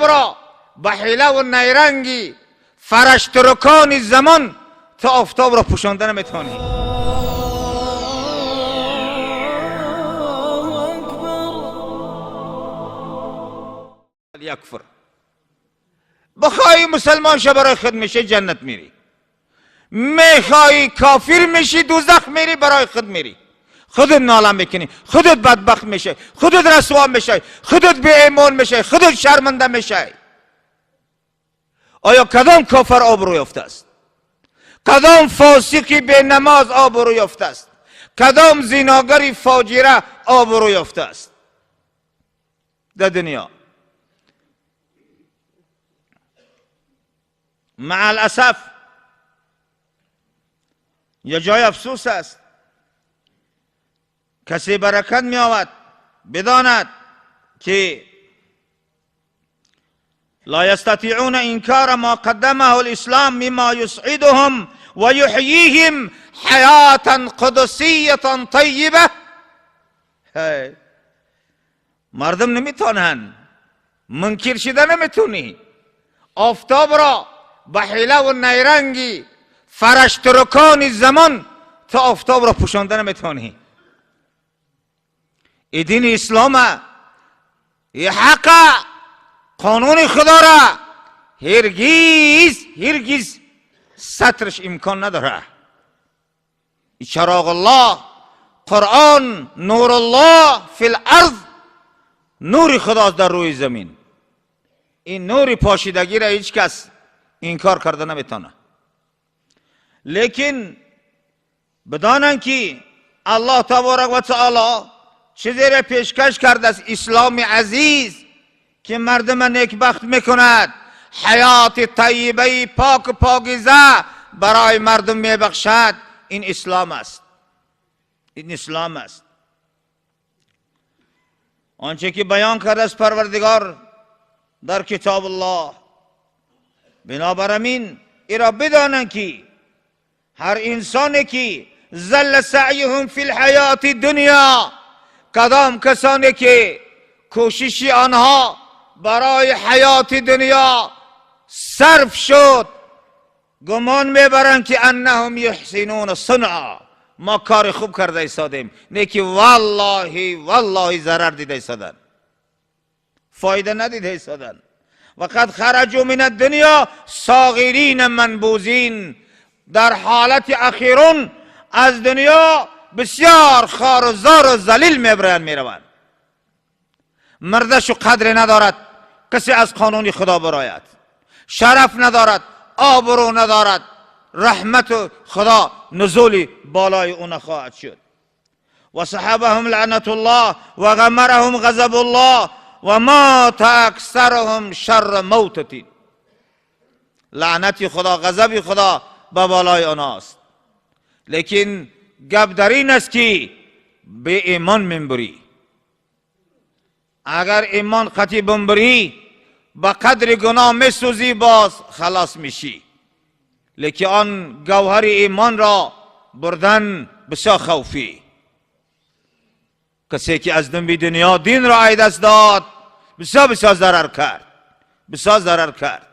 را به حیله و نیرنگی فرشترکان زمان تا آفتاب را پوشانده نمیتونی. یکفر بخوای مسلمان شه برای خود میشه جنت میری، میخوای کافر میشی دوزخ میری، برای خود میری، خودت ناله میکنی، خودت بدبخت میشه، خودت رسوا میشه، خودت بی ایمان میشه، خودت شرمنده میشه. آیا کدام کافر آبرو یافته است؟ کدام فاسقی بی نماز آبرو یافته است؟ کدام زیناگری فاجره آبرو یافته است در دنیا؟ مع الاسف یا جای افسوس است کسی برکت می آورد بداند که لا یستطیعون انکار ما قدمه الاسلام مما یسعدهم و یحییهم حیاتا قدسیتا طیبه. مردم نمیتونن، منکر شده نمیتونی، آفتاب را به حیله و نیرنگی فرشترکان زمان تا آفتاب را پوشانده نمیتونی. ای دین اسلام، ای حق قانون خدا را هرگیز سترش امکان نداره. چراغ الله قرآن نور الله فی الارض، نور خداست در روی زمین. این نور پاشیدگی را هیچ کس انکار کرده نمیتونه. لیکن بدانند که الله تبارک و تعالی چیزی را پیشکش کرده است، اسلام عزیز که مردم نیکبخت میکند، حیات طیبه پاک و پاکیزه برای مردم میبخشد. این اسلام است، این اسلام است. آنچه که بیان کرده است پروردگار در کتاب الله، بنابراین ایرا بدانند که هر انسانی که زل سعیهم فی الحیات دنیا، کدام کسانی که کوشش آنها برای حیات دنیا صرف شد، گمان میبرند که انهم یحسنون صنعا، ما کار خوب کرده ایستادیم، نه که والله ضرر دیده ایستادن، فایده ندیده ایستادن. وقد خرجوا من الدنیا صاغرین منبوذین، در حالت اخیرون از دنیا بسیار خوار و زار و ذلیل میروند. مردش قدر ندارد کسی از قانون خدا برآید، شرف ندارد، آبرو ندارد، رحمت خدا نزولی بالای اون خواهد شد. و صحبهم لعنت الله و غمرهم غضب الله و مات اکثرهم شر موتة. لعنت خدا، غضب خدا به بالای آناست. لیکن گپ در این است که به ایمان منبری. اگر ایمان قطعی بنبری به قدر گناه میسوزی، باز خلاص میشی. لیکن آن گوهر ایمان را بردن بسیار خوفی. کسی که از دنیا دین را از دست داد بسیار ضرر کرد، بسیار ضرر کرد.